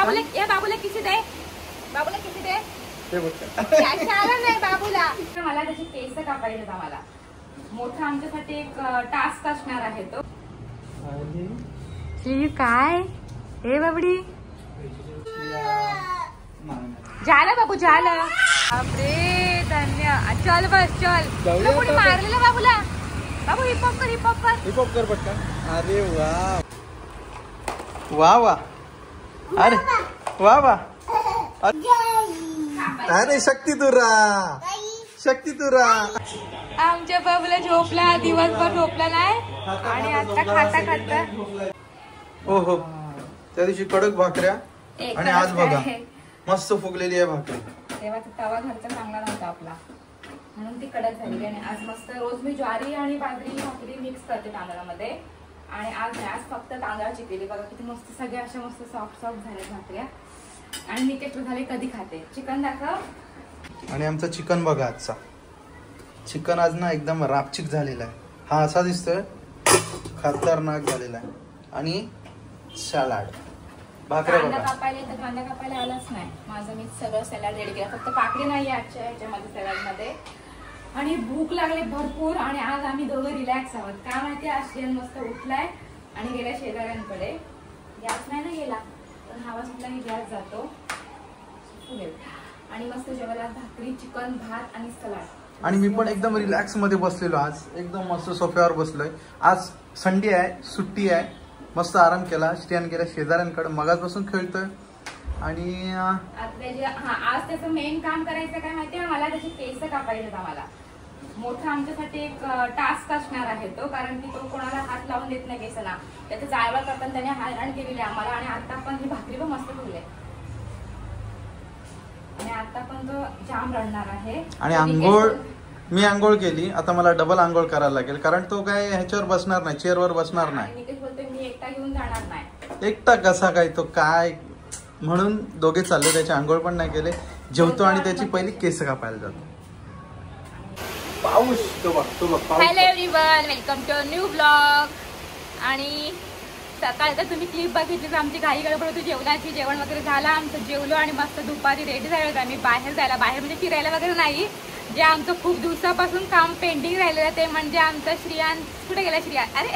बाबूला किसी दे, बाबूला किसी दे, नाही बाबूला. मला त्याची केस कापायचे आहेत. आम्हाला मोठा आमच्यासाठी एक टास्क असणार आहे तो. काय हे बाबडी झालं बाबू झालं. बापरे धन्य. चल बस चल. कोणी मारलेलं बाबूला. बाबू हिपहॉप कर हिपहॉप कर हिपहॉप कर पटकन. अरे वा वा वा. अरे वा वा. अरे शक्ती तुरा शक्ती तुरा. आमच्या बाबूला झोपला दिवसभर झोपला नाही आणि आता खाता खाता. हो हो त्या दिवशी कडक भाकऱ्या आणि आज बघा मस्त फुगलेली आहे भाकरी. तेव्हा तवा घरचा चांगला नव्हता आपला म्हणून ती कडक झालेली. आणि आज मस्त रोज मी ज्वारी आणि बाजरी भाकरी मिक्स करते तांदळामध्ये. आणि आज फक्त तांदळाची केली. बघा किती मस्त सगळ्या अशा मस्त सॉफ्ट सॉफ्ट झाल्या भाकऱ्या. आणि मी ते झाले कधी खाते. चिकन दाखव. आणि आमचा चिकन बघा आजचा चिकन आज ना एकदम रापचिक झालेला आहे. हा असा दिसतोय खतरनाक झालेला आहे. आणि सॅलाड भाकऱ्या कांदा कापायला तर कांदा कापायला आलाच नाही. माझं मी सगळं सॅलाड रेडी केलं. फक्त पाकळी नाही आजच्या ह्याच्यामध्ये सॅलाड मध्ये. आणि भूक लागली भरपूर. आणि आज आम्ही दोघं रिलॅक्स आहोत. काय माहिती आज श्रेयन मस्त उठलाय आणि गेल्या शेजाऱ्यांकडे. गॅस नाही ना गेला पण हवा सुटला की गॅस जातो. आणि मस्त जेवायला भाकरी चिकन भात आणि सलाड. आणि मी पण एकदम रिलॅक्स मध्ये बसलेलो. आज एकदम मस्त सोफ्यावर बसलोय. आज संडे आहे सुट्टी आहे. मस्त आराम केला. श्रेयन गेल्या शेजाऱ्यांकडे मगाचपासून खेळतोय. आणि आज त्याचं मेन काम करायचं काय माहितीये मला त्याचे केस कापायचे. आम्हाला मोठा आमच्यासाठी एक टास्क असणार आहे तो. कारण की तो कोणाला हात लावून देत नाही केसाला. त्याचं जाळवा करताना त्याने हैराण केलेली आम्हाला. आणि आता पण ही भाकरी पण मस्त ठेवली आणि आता पण तो जाम रडणार आहे. आणि आंघोळ मी आंघोळ केली. आता मला डबल आंघोळ करायला लागेल कारण तो काय ह्याच्यावर बसणार नाही चेअरवर बसणार नाही. निकेश बोलतोय मी एकटा घेऊन जाणार नाही. एकटा कसा काय तो काय म्हणून दोघे चालले. त्याची आंघोळ पण नाही केले. जेवतो आणि त्याची पहिली केस कापायला जातो. पाऊस तो बघ. Hello everyone welcome to new blog. आणि सकाळी तर तुम्ही क्लिप बघितली. आमची घाई गडबड होती जेवणाची. जेवण वगैरे झालं आमचं. जेवलो आणि मस्त दुपारी रेडी झालो. आम्ही बाहेर म्हणजे फिरायला वगैरे नाही. जे आमचं खूप दिवसापासून काम पेंडिंग राहिलेलं ते म्हणजे आमचं श्रियान. कुठे गेला श्रियान. अरे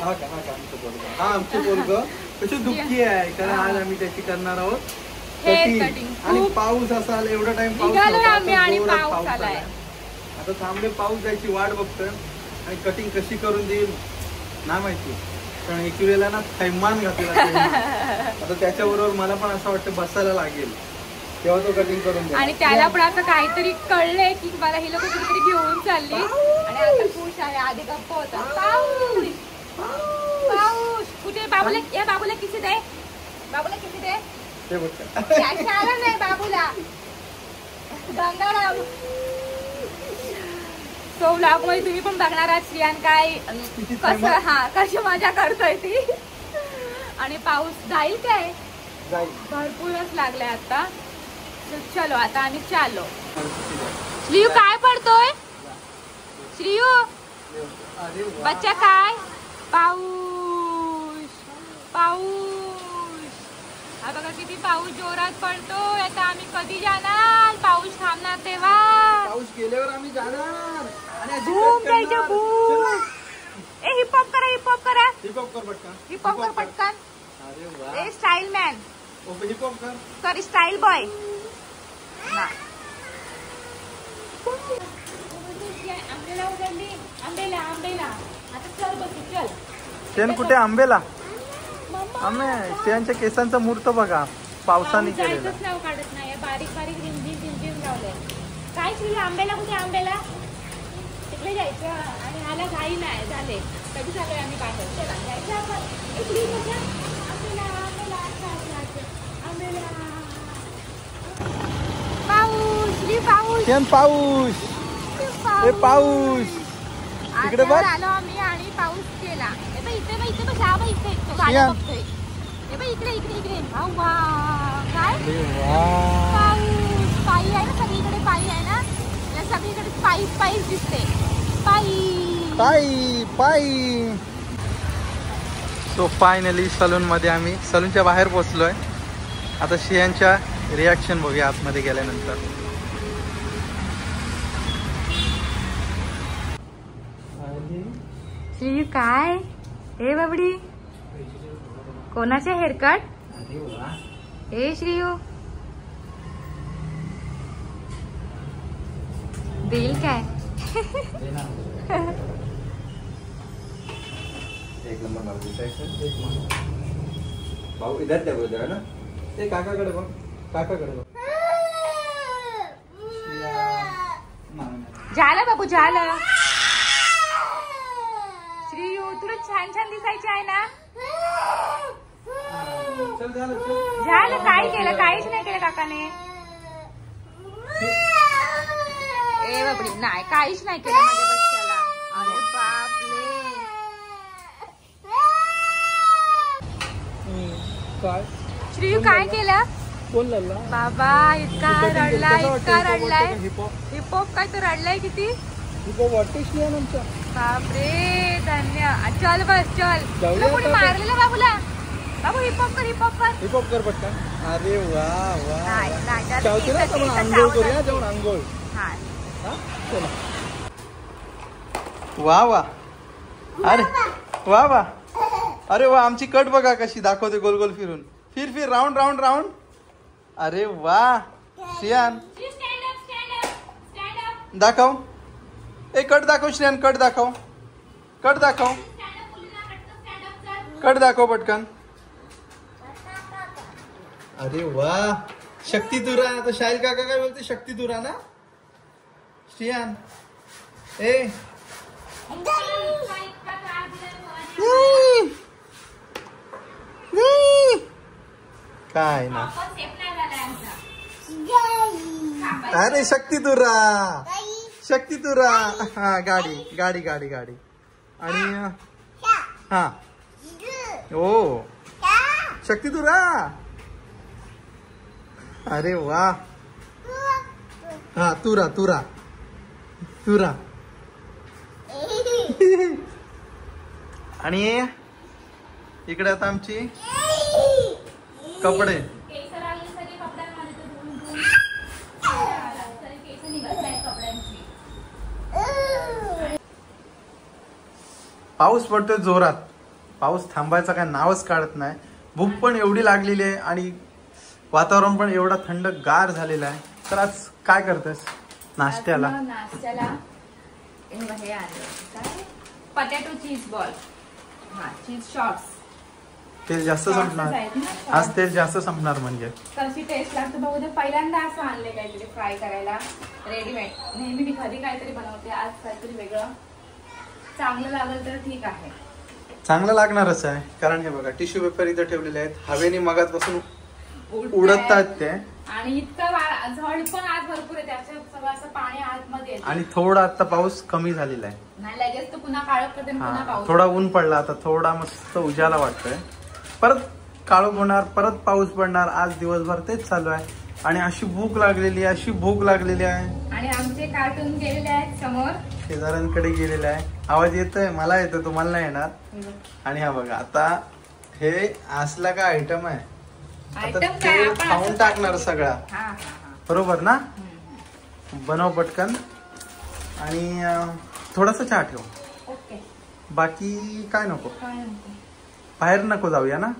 आमचं पोरगं कशी दुःखी आहे कारण आज आम्ही त्याची करणार आहोत हेअर कटिंग. आणि पाऊस असा आला एवढा टाइम निघालोय आम्ही आणि पाऊस आलाय. आता थांबले पाऊस जायची वाट बघतोय. आणि कटिंग कशी करून देईल नाही माहिती. कारण एकी वेळेला ना थैमान घातलेला. आता त्याच्याबरोबर मला पण असं वाटतं बसायला लागेल तेव्हा तो कटिंग करून दे. आणि त्याला पण असं काहीतरी कळलंय की मला ही लोक कुठेतरी घेऊन चालली. आणि आता खुश आहे. आधी गप्प होता. पाऊस पाऊस कुठे बाबूला किसी दे, बाबूला किसी दे, नाही बाबूला. गंगाराम तो ब्लॉग मध्ये तुम्ही पण बघणार आहात श्रियान काय कसं कशी मजा करतोय ती. आणि पाऊस जाईल काय भरपूरच लागलाय आता. चलो आता आम्ही चाललो. श्रीयू काय पडतोय. श्रीयू बच्चा काय पाऊस पाऊस. हा बघा किती पाऊस जोरात पडतोय. आता आम्ही कधी जाणार. पाऊस थांबणार तेव्हा. पाऊस गेल्यावर आम्ही जाणार. बूम द्यायचं बूम. ए हिपहॉप करा हिपहॉप करा हिपहॉप कर पटकन हिपहॉप कर पटकन. अरे वा. ए स्टाईल मॅन हिपहॉप कर सॉरी स्टाईल बॉय. आंबेला उघडली. आंबेला आंबेला आता चल बसू चल. शेण कुठे आंबेला. आम्ही शेणच्या केसांचा मूर्त बघा पावसाने केलेला. नाव काढत नाही. बारीक बारीक रिमझिम रिमझिम लावलंय. काय श्री आंबेला कुठे आंबेला तिकडे जायचं. आणि ह्याला घाई नाही झाले. कधी झालोय आम्ही बाहेर. चला जायचं आपण इकडे बघा. आंबेला आंबेला आंबेला पाऊस पाऊस पाऊस. हे पाऊस इकडे बघ. आलो आम्ही आणि पाऊस केला. इथे बघ इथे बघ हा बघ इथे तो गाडा बघतोय. हे बघ इकडे इकडे इकडे. काय पाऊस पायी आहे ना सगळीकडे. पायी आहे ना या सगळीकडे पाईप पाईप दिसते. पायी पायी पायी. सो फायनली सलून मध्ये आम्ही सलूनच्या बाहेर पोहोचलोय. आता श्रेयांच्या रिॲक्शन बघूया आतमध्ये गेल्यानंतर. श्री काय हे बाबडी कोणाचे हेअरकट? हे श्रीयू देईल काय? एक नंबर भाऊ इधर त्या बोलतो ना ते काकाकडे बघ, काकाकडे बघ. झालं बाबू झालं. श्रीयू तुला छान छान दिसायची आहे ना. झालं काय केलं? काहीच नाही केलं काकाने. ए बाबडी नाही काहीच नाही केलं माझ्या बच्च्याला. अरे बापले श्रीयू काय केलं? बाबा इतका रडलाय इतका रडलाय. हिपॉप काय तो रडलाय किती. बापरे धन्य. चल बस चल. तुला कोणी मारलेलं बाबूला? बाबू हिपॉप कर हिपॉप कर हिपॉप कर पटकन. अरे वा वा. आंघोळ वा वा. अरे वा वा. अरे वा आमची कट बघा कशी दाखवते गोल गोल फिरून. फिर फिर राऊंड राऊंड राऊंड. अरे वा श्रेयान दाखव. ए कट दाखव श्रेयान कट दाखव. कट दाखव. कट दाखव पटकन. अरे वा शक्ती तुरा. आता शाहिल काका काय बोलते? शक्ती तुरा ना श्रेयान. ए काय ना. अरे शक्ती तुरा शक्ती तुरा. हा गाडी गाडी गाडी गाडी. आणि हा ओ शक्ती तुरा. अरे वा. हा तुरा तुरा तुरा. आणि इकडे आता आमची कपडे. पाऊस पडतोय जोरात. पाऊस थांबायचा काय नावच काढत नाही. भूक पण एवढी लागलेली आहे आणि वातावरण पण एवढा थंड गार झालेला आहे. तर आज काय करतेस नाश्त्याला? हे आणलं पटॅटो चीज बॉल. हा चीज शॉर्ट्स. तेल जास्त संपणार आज. तेल जास्त संपणार म्हणजे कशी टेस्ट लागते बघू दे. पहिल्यांदा असं आणले काहीतरी फ्राय करायला रेडीमेड. नेहमी मी घरी काहीतरी बनवते. आज काहीतरी वेगळं. चांगलं लागलं तर ठीक आहे. चांगलं लागणारच आहे कारण हे बघा टिश्यू पेपर इथं ठेवलेले आहेत. हवेने मगाचपासून उडतात ते. आणि इतकं झड पण आज भरपूर आहे. त्याच्यात सगळं असं पाणी आतमध्ये. आणि थोडा आता पाऊस कमी झालेला आहे. नाही लगेच तो पुन्हा काळोख करते पुन्हा पाऊस. थोडा ऊन पडला आता. थोडा मस्त उजाला वाटतोय. परत काळोख होणार परत पाऊस पडणार. आज दिवसभर तेच चालू आहे. आणि अशी भूक लागलेली आहे. अशी भूक लागलेली आहे. आणि आमचे कार्टून गेलेले आहेत समोर शेजाऱ्यांकडे गेलेला आहे. आवाज येतोय मला येतोय तुम्हाला नाही येणार. आणि हा बघा आता हे असला का आयटम आहे. आता ते खाऊन टाकणार सगळा. बरोबर ना. बनव पटकन. आणि थोडासा चहा ठेव. बाकी काय नको. बाहेर नको जाऊया ना.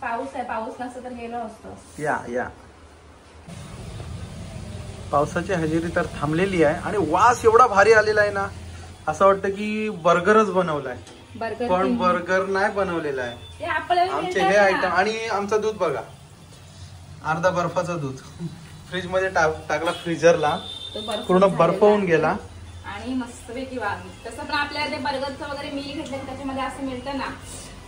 पाऊस आहे. पाऊस नसतं तर गेलो असतो. या या. पावसाची हजेरी तर थांबलेली आहे. आणि वास एवढा भारी आलेला आहे ना. असं वाटतं की बर्गरच बनवलाय. पण बर्गर नाही बनवलेला आहे. आमचे हे आयटम. आणि आमचं दूध बघा. अर्धा बर्फाचं दूध फ्रीज मध्ये टाकला फ्रीजरला. पूर्ण बर्फ होऊन गेला. आणि मस्तपैकी तसं पण आपल्याला ते बर्गरचं वगैरे मिल घेतलं त्याच्यामध्ये असं मिळतं ना.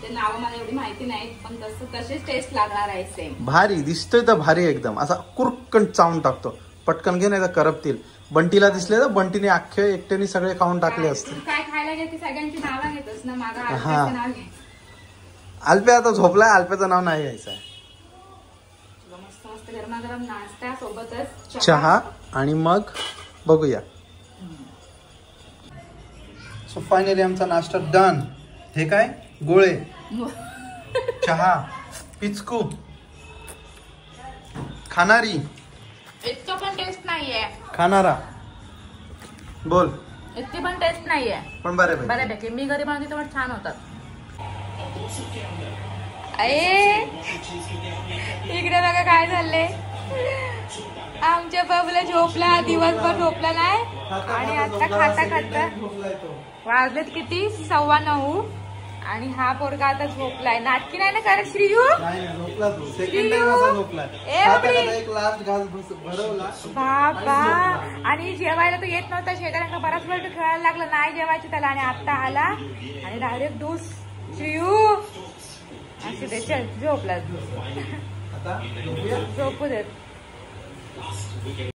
ते नाव मला एवढी माहिती नाही पण तशीच टेस्ट लागणार आहे. सेम भारी दिसतोय तर भारी एकदम. असा कुरकन चावून टाकतो. पटकन घे नाही तर करपतील. बंटीला दिसले तर बंटीने अख्खे एकट्याने सगळे खाऊन टाकले असते. काय खायला घेते सगळ्यांची नावं घेतोस ना. माझा अल्प्या आता झोपलाय. अल्प्याचं नाव नाही घ्यायचं आहे. मस्त मस्त गरमागरम नाश्ता सोबतच चहा. आणि मग बघूया. सो फायनली आमचा नाश्ता डन. हे काय गोळे चहा पिचकू खाणारी इतकं पण टेस्ट नाहीये, खाणारा बोल. इतकी पण टेस्ट नाहीये, पण बऱ्यापैकी. मी घरी बनवते तेव्हा छान होतात. अये इकडे बघा काय झालंय. आमच्या बाबूला झोपला, दिवसभर झोपला नाही आणि आता खाता वाजलेत किती 9:15 आणि हा पोरगा आता झोपलाय. नाटकी नाही ना करत श्रीयू? बाबा. आणि जेवायला तो येत नव्हता, शेजाऱ्यांना बराच वेळ खेळायला लागला, नाही जेवायचं त्याला. आणि आता आला आणि डायरेक्ट डूस. श्रीयू असे ते चल झोपला, झोपू देत.